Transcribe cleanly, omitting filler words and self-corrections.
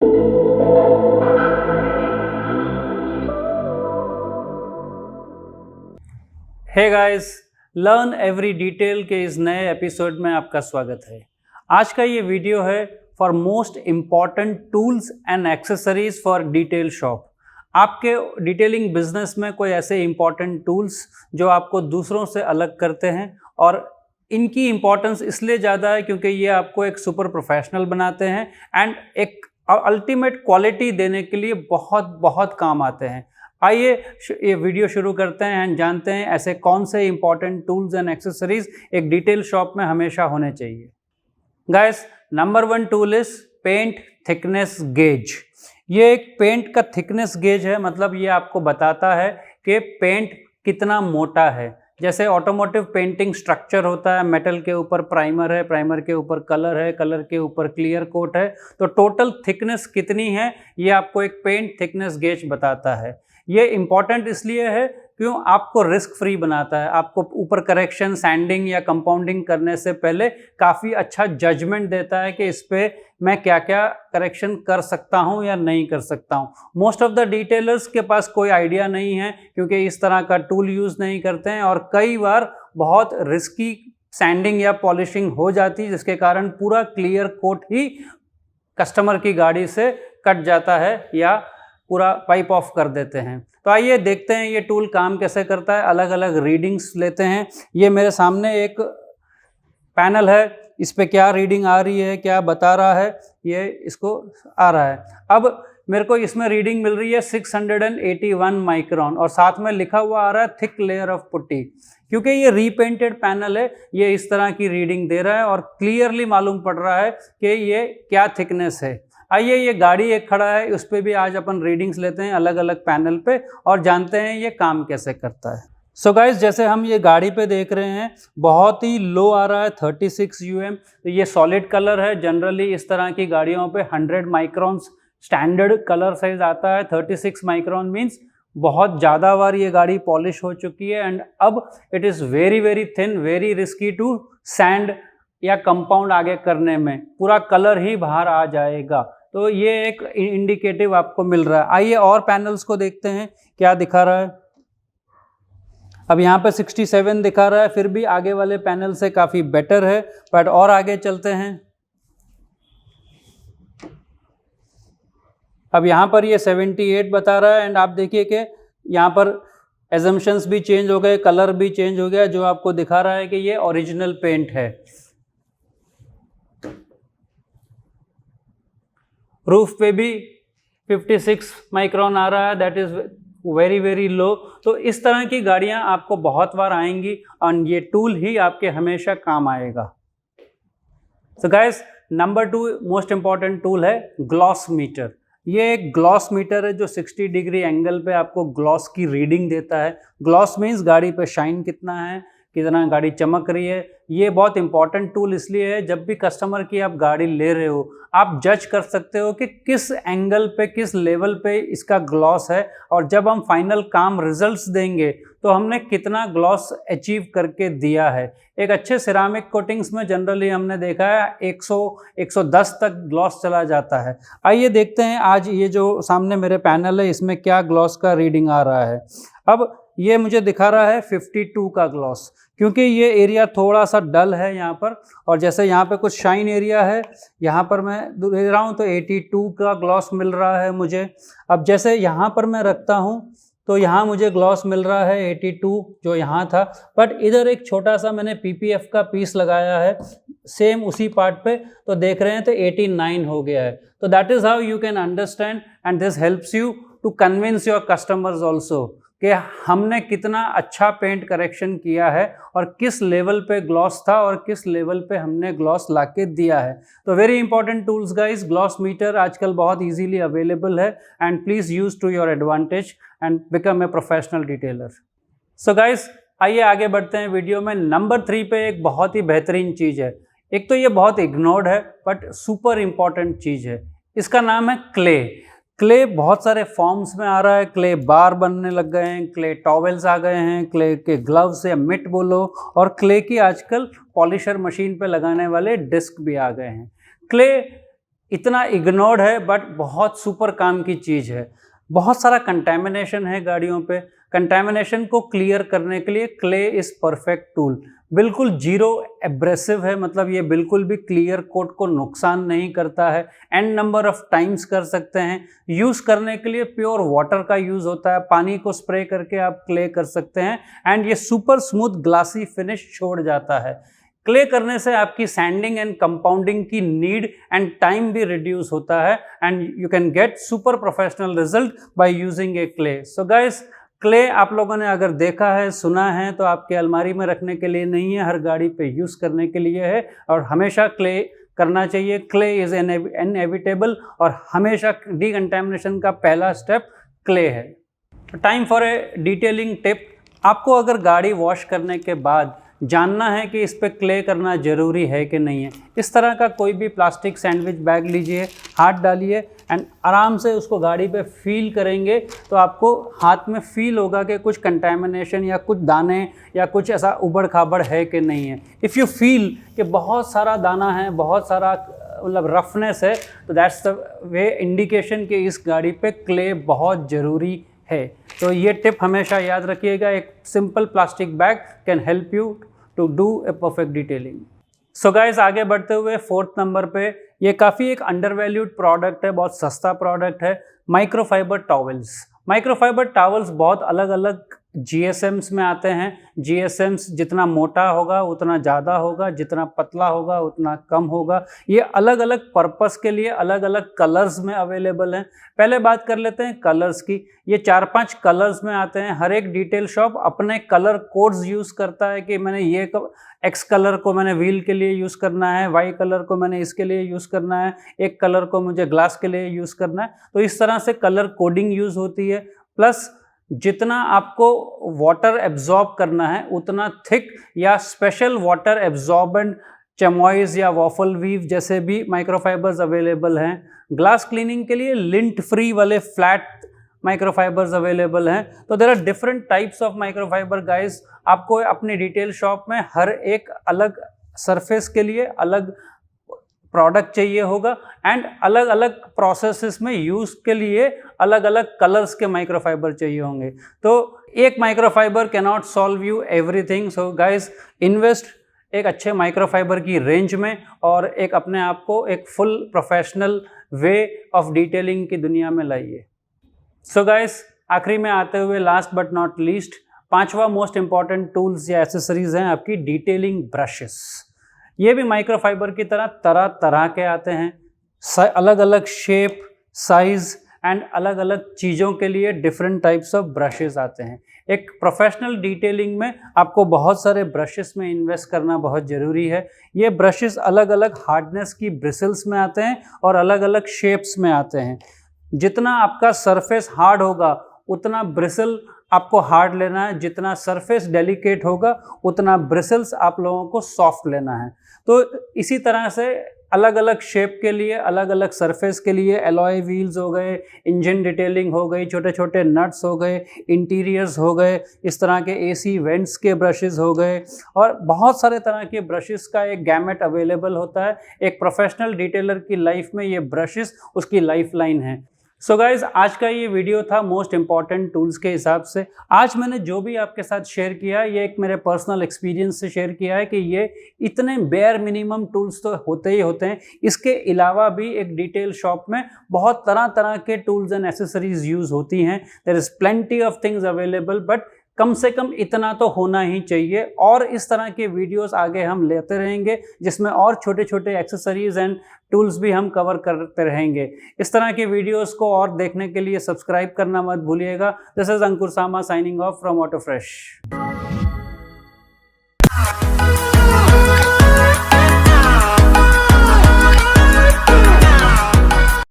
हे guys, learn every detail के इस नए एपिसोड में आपका स्वागत है। आज का ये वीडियो है for most important tools and accessories for detail shop. आपके डिटेलिंग बिजनेस में कोई ऐसे इम्पॉर्टेंट टूल्स जो आपको दूसरों से अलग करते हैं, और इनकी इम्पॉर्टेंस इसलिए ज़्यादा है क्योंकि ये आपको एक सुपर प्रोफेशनल बनाते हैं एंड एक अल्टीमेट क्वालिटी देने के लिए बहुत बहुत काम आते हैं। आइए ये वीडियो शुरू करते हैं एंड जानते हैं ऐसे कौन से इंपॉर्टेंट टूल्स एंड एक्सेसरीज एक डिटेल शॉप में हमेशा होने चाहिए। Guys, number 1 tool is paint thickness gauge. ये एक पेंट का थिकनेस गेज है, मतलब ये आपको बताता है कि पेंट कितना मोटा है। जैसे ऑटोमोटिव पेंटिंग स्ट्रक्चर होता है, मेटल के ऊपर प्राइमर है, प्राइमर के ऊपर कलर है, कलर के ऊपर क्लियर कोट है, तो टोटल थिकनेस कितनी है ये आपको एक पेंट थिकनेस गेज बताता है। ये इम्पॉर्टेंट इसलिए है क्यों आपको रिस्क फ्री बनाता है। आपको ऊपर करेक्शन, सैंडिंग या कंपाउंडिंग करने से पहले काफ़ी अच्छा जजमेंट देता है कि इस पर मैं क्या क्या करेक्शन कर सकता हूं या नहीं कर सकता हूं। मोस्ट ऑफ द डिटेलर्स के पास कोई आइडिया नहीं है क्योंकि इस तरह का टूल यूज़ नहीं करते हैं, और कई बार बहुत रिस्की सैंडिंग या पॉलिशिंग हो जाती है जिसके कारण पूरा क्लियर कोट ही कस्टमर की गाड़ी से कट जाता है या पूरा पाइप ऑफ कर देते हैं। तो आइए देखते हैं ये टूल काम कैसे करता है। अलग अलग रीडिंग्स लेते हैं। ये मेरे सामने एक पैनल है, इस पे क्या रीडिंग आ रही है, क्या बता रहा है, ये इसको आ रहा है। अब मेरे को इसमें रीडिंग मिल रही है 681 माइक्रोन, और साथ में लिखा हुआ आ रहा है थिक लेयर ऑफ पुट्टी। क्योंकि ये रीपेंटेड पैनल है, ये इस तरह की रीडिंग दे रहा है और क्लियरली मालूम पड़ रहा है कि ये क्या थिकनेस है। आइए, ये गाड़ी एक खड़ा है, उस पर भी आज अपन रीडिंग्स लेते हैं अलग अलग पैनल पे और जानते हैं ये काम कैसे करता है। सो गाइस, जैसे हम ये गाड़ी पे देख रहे हैं बहुत ही लो आ रहा है 36 UM। तो ये सॉलिड कलर है। जनरली इस तरह की गाड़ियों पे 100 माइक्रोन्स स्टैंडर्ड कलर साइज आता है। 36 माइक्रोन मीन्स बहुत ज़्यादा बार ये गाड़ी पॉलिश हो चुकी है एंड अब it is very very thin, very risky to sand या कंपाउंड आगे करने में, पूरा कलर ही बाहर आ जाएगा। तो ये एक इंडिकेटिव आपको मिल रहा है। आइए और पैनल्स को देखते हैं क्या दिखा रहा है। अब यहाँ पे 67 दिखा रहा है, फिर भी आगे वाले पैनल से काफ़ी बेटर है, बट और आगे चलते हैं। अब यहाँ पर ये 78 बता रहा है एंड आप देखिए कि यहाँ पर एजम्पशंस भी चेंज हो गए, कलर भी चेंज हो गया, जो आपको दिखा रहा है कि ये ओरिजिनल पेंट है। रूफ पे भी 56 माइक्रोन आ रहा है, that is very very low. तो इस तरह की गाड़ियां आपको बहुत बार आएंगी और ये टूल ही आपके हमेशा काम आएगा। So guys, number 2 most important tool है ग्लॉस मीटर। ये एक ग्लॉस मीटर है जो 60 डिग्री एंगल पे आपको ग्लॉस की रीडिंग देता है। ग्लॉस मीन्स गाड़ी पे शाइन कितना है, कितना गाड़ी चमक रही है। ये बहुत इंपॉर्टेंट टूल इसलिए है, जब भी कस्टमर की आप गाड़ी ले रहे हो आप जज कर सकते हो कि किस एंगल पे, किस लेवल पे इसका ग्लॉस है, और जब हम फाइनल काम रिजल्ट्स देंगे तो हमने कितना ग्लॉस अचीव करके दिया है। एक अच्छे सिरामिक कोटिंग्स में जनरली हमने देखा है 100-110 तक ग्लॉस चला जाता है। आइए देखते हैं आज ये जो सामने मेरे पैनल है इसमें क्या ग्लॉस का रीडिंग आ रहा है। अब ये मुझे दिखा रहा है 52 का ग्लॉस, क्योंकि ये एरिया थोड़ा सा डल है यहाँ पर, और जैसे यहाँ पे कुछ शाइन एरिया है, यहाँ पर मैं दे रहा हूँ तो 82 का ग्लॉस मिल रहा है मुझे। अब जैसे यहाँ पर मैं रखता हूँ तो यहाँ मुझे ग्लॉस मिल रहा है 82 जो यहाँ था, बट इधर एक छोटा सा मैंने PPF का पीस लगाया है सेम उसी पार्ट पे, तो देख रहे हैं तो 89 हो गया है। तो that is how you can understand and this helps you to convince your customers also कि हमने कितना अच्छा पेंट करेक्शन किया है और किस लेवल पे ग्लॉस था और किस लेवल पे हमने ग्लॉस लाके दिया है। तो very important tools guys, gloss meter आजकल बहुत इजीली अवेलेबल है and please use to your advantage and become a professional detailer. So guys, आइए आगे बढ़ते हैं वीडियो में। नंबर 3 पे एक बहुत ही बेहतरीन चीज़ है। एक तो ये बहुत इग्नोर्ड है बट सुपर इम्पॉर्टेंट चीज़ है, इसका नाम है क्ले। क्ले बहुत सारे फॉर्म्स में आ रहा है। क्ले बार बनने लग गए हैं, क्ले टॉवेल्स आ गए हैं, क्ले के ग्लव्स या मिट बोलो, और क्ले की आजकल पॉलिशर मशीन पे लगाने वाले डिस्क भी आ गए हैं। क्ले इतना इग्नोर्ड है बट बहुत सुपर काम की चीज़ है। बहुत सारा कंटेमिनेशन है गाड़ियों पे, कंटेमिनेशन को क्लियर करने के लिए क्ले इज़ परफेक्ट टूल। बिल्कुल जीरो एब्रेसिव है, मतलब ये बिल्कुल भी क्लियर कोट को नुकसान नहीं करता है। एन नंबर ऑफ टाइम्स कर सकते हैं। यूज़ करने के लिए प्योर वाटर का यूज़ होता है, पानी को स्प्रे करके आप क्ले कर सकते हैं एंड ये सुपर स्मूथ ग्लासी फिनिश छोड़ जाता है। क्ले करने से आपकी सैंडिंग एंड कंपाउंडिंग की नीड एंड टाइम भी रिड्यूस होता है and you can get super professional result by using A clay. So guys, clay आप लोगों ने अगर देखा है, सुना है, तो आपके अलमारी में रखने के लिए नहीं है, हर गाड़ी पे यूज़ करने के लिए है और हमेशा क्ले करना चाहिए। क्ले इज़ इनएविटेबल और हमेशा डीकंटामिनेशन का पहला स्टेप क्ले है। Time for a detailing tip. आपको अगर गाड़ी वॉश करने के बाद जानना है कि इस पे क्ले करना ज़रूरी है कि नहीं है, इस तरह का कोई भी प्लास्टिक सैंडविच बैग लीजिए, हाथ डालिए एंड आराम से उसको गाड़ी पे फील करेंगे तो आपको हाथ में फील होगा कि कुछ कंटेमिनेशन या कुछ दाने या कुछ ऐसा उबड़ खाबड़ है कि नहीं है। इफ़ यू फील कि बहुत सारा दाना है, बहुत सारा मतलब रफनेस है, तो दैट्स द वे इंडिकेशन कि इस गाड़ी पे क्ले बहुत ज़रूरी है। तो ये टिप हमेशा याद रखिएगा। एक simple plastic bag can help you to do a perfect detailing. So guys, आगे बढ़ते हुए 4th नंबर पे, ये काफ़ी एक अंडरवैल्यूड प्रोडक्ट है, बहुत सस्ता प्रोडक्ट है, माइक्रोफाइबर टॉवल्स। माइक्रोफाइबर टॉवल्स बहुत अलग अलग GSMs में आते हैं। GSMs जितना मोटा होगा उतना ज़्यादा होगा, जितना पतला होगा उतना कम होगा। ये अलग अलग पर्पस के लिए अलग अलग कलर्स में अवेलेबल हैं। पहले बात कर लेते हैं कलर्स की। ये 4-5 कलर्स में आते हैं। हर एक डिटेल शॉप अपने कलर कोड्स यूज़ करता है कि मैंने ये X कलर को मैंने व्हील के लिए यूज़ करना है, Y कलर को मैंने इसके लिए यूज़ करना है, एक कलर को मुझे ग्लास के लिए यूज़ करना है। तो इस तरह से कलर कोडिंग यूज़ होती है। प्लस जितना आपको वाटर एब्जॉर्ब करना है उतना थिक या स्पेशल वाटर एब्जॉर्बेंट चेमॉइज या वॉफल वीव जैसे भी माइक्रोफाइबर्स अवेलेबल हैं। ग्लास क्लीनिंग के लिए लिंट फ्री वाले फ्लैट माइक्रोफाइबर्स अवेलेबल हैं। तो there are different types of microfiber guys. आपको अपनी डिटेल शॉप में हर एक अलग सरफेस के लिए अलग प्रोडक्ट चाहिए होगा एंड अलग अलग प्रोसेसेस में यूज़ के लिए अलग अलग कलर्स के माइक्रोफाइबर चाहिए होंगे। तो एक microfibre can not solve you everything. So guys, invest एक अच्छे माइक्रोफाइबर की रेंज में और एक अपने आप को एक full professional way of detailing की दुनिया में लाइए। सो गाइस, आखिरी में आते हुए लास्ट बट नॉट लीस्ट, 5वां मोस्ट इंपॉर्टेंट टूल्स या एसेसरीज हैं आपकी डिटेलिंग ब्रशेस। ये भी माइक्रोफाइबर की तरह तरह तरह के आते हैं, अलग अलग शेप, साइज एंड अलग अलग चीज़ों के लिए डिफरेंट टाइप्स ऑफ ब्रशेस आते हैं। एक प्रोफेशनल डिटेलिंग में आपको बहुत सारे ब्रशेस में इन्वेस्ट करना बहुत ज़रूरी है। ये ब्रशेस अलग अलग हार्डनेस की ब्रिसल्स में आते हैं और अलग अलग शेप्स में आते हैं। जितना आपका सरफेस हार्ड होगा उतना ब्रिसल आपको हार्ड लेना है, जितना सरफेस डेलिकेट होगा उतना ब्रिसल्स आप लोगों को सॉफ्ट लेना है। तो इसी तरह से अलग अलग शेप के लिए, अलग अलग सरफेस के लिए एलॉय व्हील्स हो गए, इंजन डिटेलिंग हो गई, छोटे छोटे नट्स हो गए, इंटीरियर्स हो गए, इस तरह के AC वेंट्स के ब्रशेस हो गए और बहुत सारे तरह के ब्रशेस का एक गैमेट अवेलेबल होता है। एक प्रोफेशनल डिटेलर की लाइफ में ये ब्रशेस उसकी लाइफ लाइन है। सो गाइज, आज का ये वीडियो था मोस्ट इंपॉर्टेंट टूल्स के हिसाब से। आज मैंने जो भी आपके साथ शेयर किया ये एक मेरे पर्सनल एक्सपीरियंस से शेयर किया है कि ये इतने बेयर मिनिमम टूल्स तो होते ही होते हैं। इसके अलावा भी एक डिटेल शॉप में बहुत तरह तरह के टूल्स एंड एसेसरीज यूज़ होती हैं। There is plenty of things available, but कम से कम इतना तो होना ही चाहिए। और इस तरह के वीडियोस आगे हम लेते रहेंगे जिसमें और छोटे छोटे एक्सेसरीज एंड टूल्स भी हम कवर करते रहेंगे। इस तरह के वीडियोस को और देखने के लिए सब्सक्राइब करना मत भूलिएगा। This is Ankur Sama signing off from auto fresh.